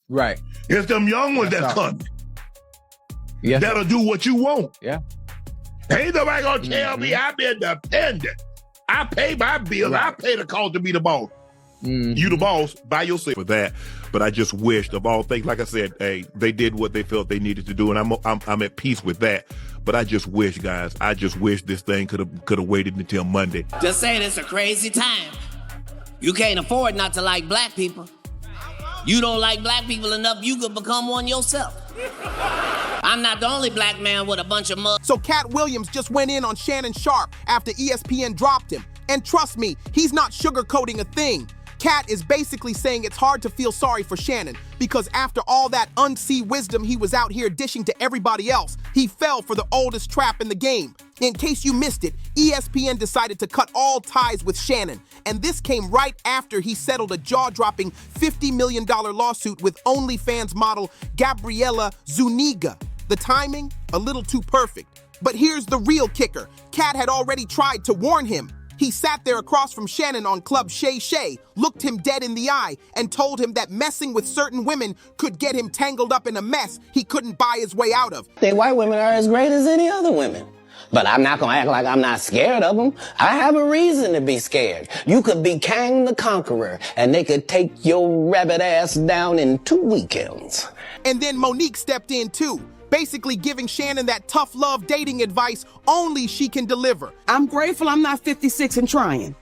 Right. It's them young ones that's coming. Yeah. That'll do what you want. Yeah. Ain't nobody gonna tell me I'm independent. I pay my bills. Right. I pay the cost to be the boss. You the boss by yourself for that. But I just wished of all things, like I said, hey, they did what they felt they needed to do, and I'm at peace with that. But I just wish, guys, this thing could have waited until Monday. Just saying, it's a crazy time. You can't afford not to like black people. You don't like black people enough, you could become one yourself. I'm not the only black man with a bunch of mud. So Katt Williams just went in on Shannon Sharpe after ESPN dropped him. And trust me, he's not sugarcoating a thing. Katt is basically saying it's hard to feel sorry for Shannon because after all that unsee wisdom he was out here dishing to everybody else, he fell for the oldest trap in the game. In case you missed it, ESPN decided to cut all ties with Shannon. And this came right after he settled a jaw-dropping $50 million lawsuit with OnlyFans model Gabriella Zuniga. The timing, a little too perfect. But here's the real kicker. Katt had already tried to warn him. He sat there across from Shannon on Club Shay Shay, looked him dead in the eye, and told him that messing with certain women could get him tangled up in a mess he couldn't buy his way out of. I think white women are as great as any other women. But I'm not gonna act like I'm not scared of them. I have a reason to be scared. You could be Kang the Conqueror, and they could take your rabbit ass down in 2 weekends. And then Monique stepped in too, basically giving Shannon that tough love dating advice only she can deliver. I'm grateful I'm not 56 and trying.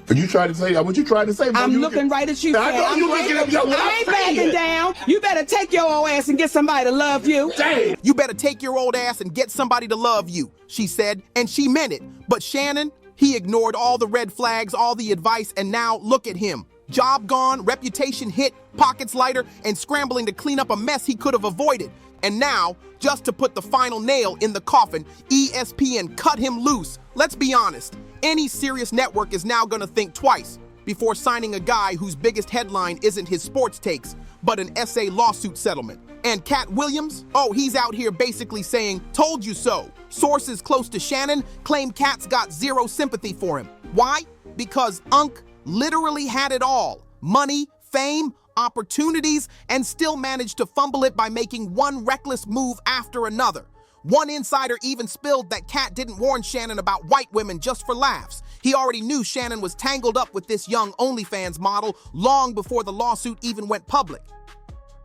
What you trying to say? What you trying to say? I'm looking right at you. I know you looking at me. I ain't backing down. You better take your old ass and get somebody to love you. Damn. You better take your old ass and get somebody to love you, she said, and she meant it. But Shannon, he ignored all the red flags, all the advice, and now look at him. Job gone, reputation hit, pockets lighter, and scrambling to clean up a mess he could have avoided. And now, just to put the final nail in the coffin, ESPN cut him loose. Let's be honest, any serious network is now gonna think twice before signing a guy whose biggest headline isn't his sports takes, but an SA lawsuit settlement. And Katt Williams, oh, he's out here basically saying, told you so. Sources close to Shannon claim Katt's got zero sympathy for him. Why? Because Unc literally had it all. Money, fame, opportunities, and still managed to fumble it by making one reckless move after another. One insider even spilled that Katt didn't warn Shannon about white women just for laughs. He already knew Shannon was tangled up with this young OnlyFans model long before the lawsuit even went public.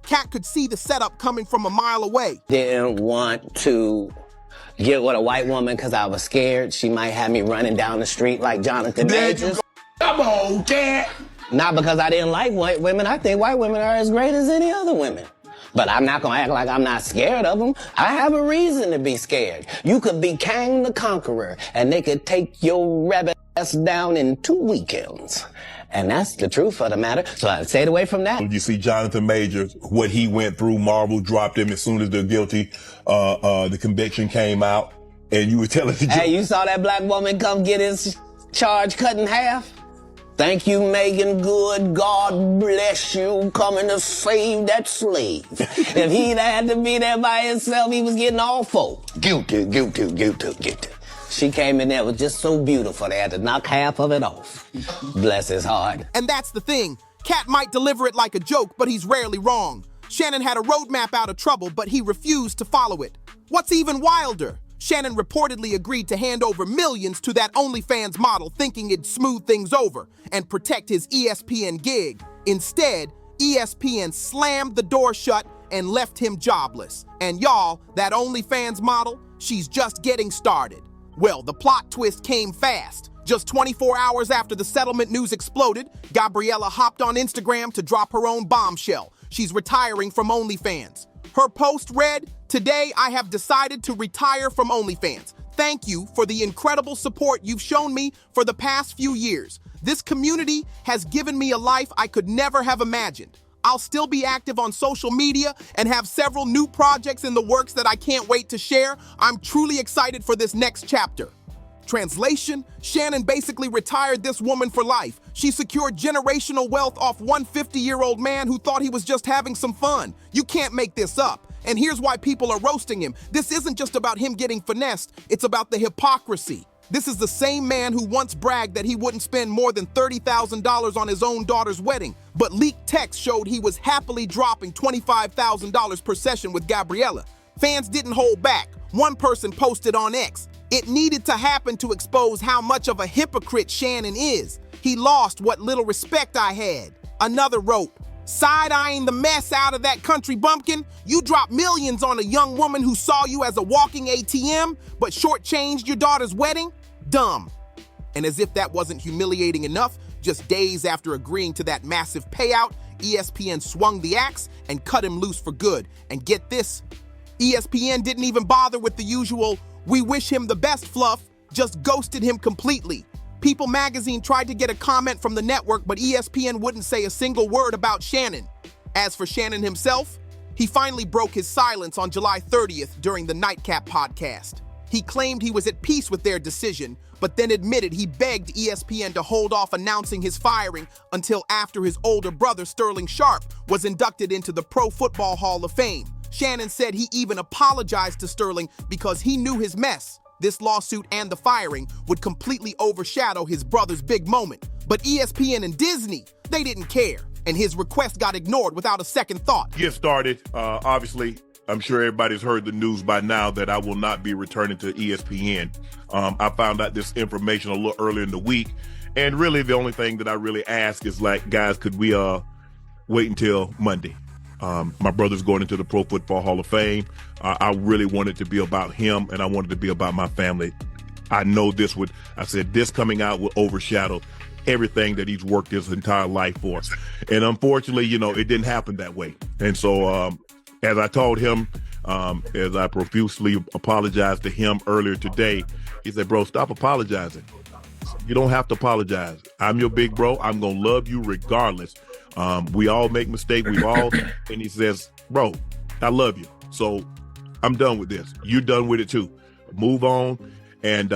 Katt could see the setup coming from a mile away. Didn't want to get with a white woman because I was scared she might have me running down the street like Jonathan Majors. Come on, Katt. Not because I didn't like white women. I think white women are as great as any other women. But I'm not gonna act like I'm not scared of them. I have a reason to be scared. You could be Kang the Conqueror, and they could take your rabbit ass down in 2 weekends. And that's the truth of the matter. So I stayed away from that. You see Jonathan Majors, what he went through, Marvel dropped him as soon as the conviction came out. And you were telling the Hey, you saw that black woman come get his charge cut in half? Thank you, Megan Good. God bless you coming to save that slave. If he'd had to be there by himself, he was getting all four. Guilty, guilty, guilty, guilty. She came in there, was just so beautiful, they had to knock half of it off. Bless his heart. And that's the thing. Katt might deliver it like a joke, but he's rarely wrong. Shannon had a roadmap out of trouble, but he refused to follow it. What's even wilder? Shannon reportedly agreed to hand over millions to that OnlyFans model, thinking it'd smooth things over and protect his ESPN gig. Instead, ESPN slammed the door shut and left him jobless. And y'all, that OnlyFans model, she's just getting started. Well, the plot twist came fast. Just 24 hours after the settlement news exploded, Gabriella hopped on Instagram to drop her own bombshell. She's retiring from OnlyFans. Her post read, "Today I have decided to retire from OnlyFans. Thank you for the incredible support you've shown me for the past few years. This community has given me a life I could never have imagined. I'll still be active on social media and have several new projects in the works that I can't wait to share. I'm truly excited for this next chapter." Translation, Shannon basically retired this woman for life. She secured generational wealth off one 50-year-old man who thought he was just having some fun. You can't make this up. And here's why people are roasting him. This isn't just about him getting finessed, it's about the hypocrisy. This is the same man who once bragged that he wouldn't spend more than $30,000 on his own daughter's wedding, but leaked text showed he was happily dropping $25,000 per session with Gabriella. Fans didn't hold back. One person posted on X, "It needed to happen to expose how much of a hypocrite Shannon is. He lost what little respect I had." Another wrote, "Side-eyeing the mess out of that country bumpkin, you dropped millions on a young woman who saw you as a walking ATM, but shortchanged your daughter's wedding? Dumb." And as if that wasn't humiliating enough, just days after agreeing to that massive payout, ESPN swung the axe and cut him loose for good. And get this, ESPN didn't even bother with the usual, "We wish him the best" fluff, just ghosted him completely. People magazine tried to get a comment from the network, but ESPN wouldn't say a single word about Shannon. As for Shannon himself, he finally broke his silence on July 30th during the Nightcap podcast. He claimed he was at peace with their decision, but then admitted he begged ESPN to hold off announcing his firing until after his older brother Shannon Sharpe was inducted into the Pro Football Hall of Fame. Shannon said he even apologized to Sterling because he knew his mess. This lawsuit and the firing would completely overshadow his brother's big moment. But ESPN and Disney, they didn't care, and his request got ignored without a second thought. Get started. Obviously, I'm sure everybody's heard the news by now that I will not be returning to ESPN. I found out this information a little earlier in the week, and really the only thing that I really ask is, like, guys, could we wait until Monday? My brother's going into the Pro Football Hall of Fame. I really wanted to be about him, and I wanted to be about my family. I know this coming out will overshadow everything that he's worked his entire life for. And unfortunately, it didn't happen that way. And so as I told him, as I profusely apologized to him earlier today, he said, "Bro, stop apologizing. You don't have to apologize. I'm your big bro. I'm going to love you regardless. We all make mistakes. And he says, "Bro, I love you. So I'm done with this. You're done with it too. Move on." And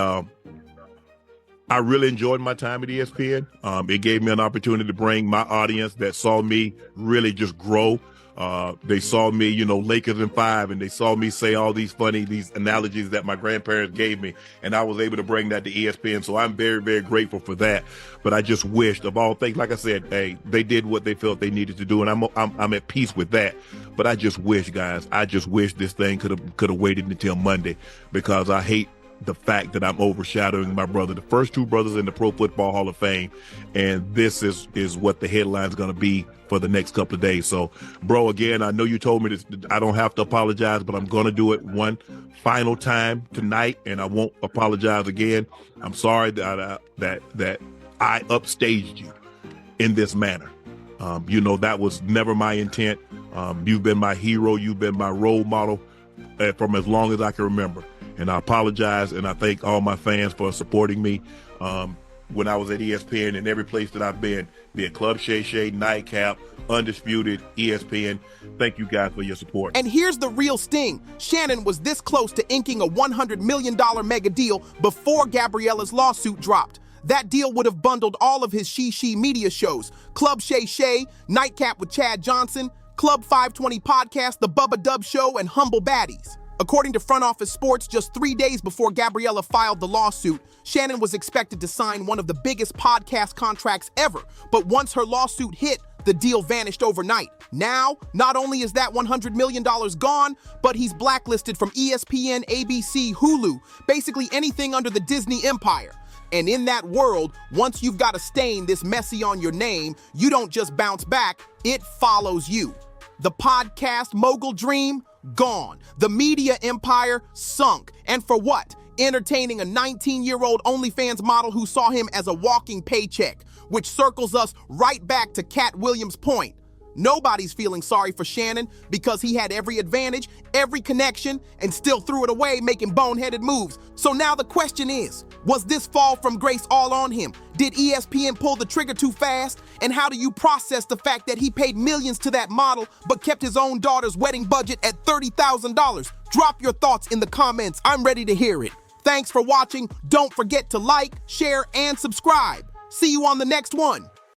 I really enjoyed my time at ESPN. It gave me an opportunity to bring my audience that saw me really just grow. They saw me, Lakers in 5, and they saw me say all these analogies that my grandparents gave me, and I was able to bring that to ESPN. So I'm very, very grateful for that. But I just wished, of all things, like I said, hey, they did what they felt they needed to do, and I'm at peace with that. But I just wish, guys, this thing could have waited until Monday, because I hate the fact that I'm overshadowing my brother, the first two brothers in the Pro Football Hall of Fame, and this is what the headline's going to be for the next couple of days. So, bro, again, I know you told me I don't have to apologize, but I'm going to do it one final time tonight, and I won't apologize again. I'm sorry that I upstaged you in this manner. That was never my intent. You've been my hero. You've been my role model from as long as I can remember. And I apologize, and I thank all my fans for supporting me when I was at ESPN and every place that I've been, be it Club Shay Shay, Nightcap, Undisputed, ESPN. Thank you guys for your support. And here's the real sting. Shannon was this close to inking a $100 million mega deal before Gabriella's lawsuit dropped. That deal would have bundled all of his She media shows, Club Shay Shay, Nightcap with Chad Johnson, Club 520 Podcast, The Bubba Dub Show, and Humble Baddies. According to Front Office Sports, just 3 days before Gabriella filed the lawsuit, Shannon was expected to sign one of the biggest podcast contracts ever. But once her lawsuit hit, the deal vanished overnight. Now, not only is that $100 million gone, but he's blacklisted from ESPN, ABC, Hulu, basically anything under the Disney empire. And in that world, once you've got a stain this messy on your name, you don't just bounce back, it follows you. The podcast mogul dream? Gone. The media empire sunk. And for what? Entertaining a 19-year-old OnlyFans model who saw him as a walking paycheck, which circles us right back to Katt Williams' point. Nobody's feeling sorry for Shannon because he had every advantage, every connection, and still threw it away making boneheaded moves. So now the question is, was this fall from grace all on him? Did ESPN pull the trigger too fast? And how do you process the fact that he paid millions to that model but kept his own daughter's wedding budget at $30,000? Drop your thoughts in the comments. I'm ready to hear it. Thanks for watching. Don't forget to like, share, and subscribe. See you on the next one.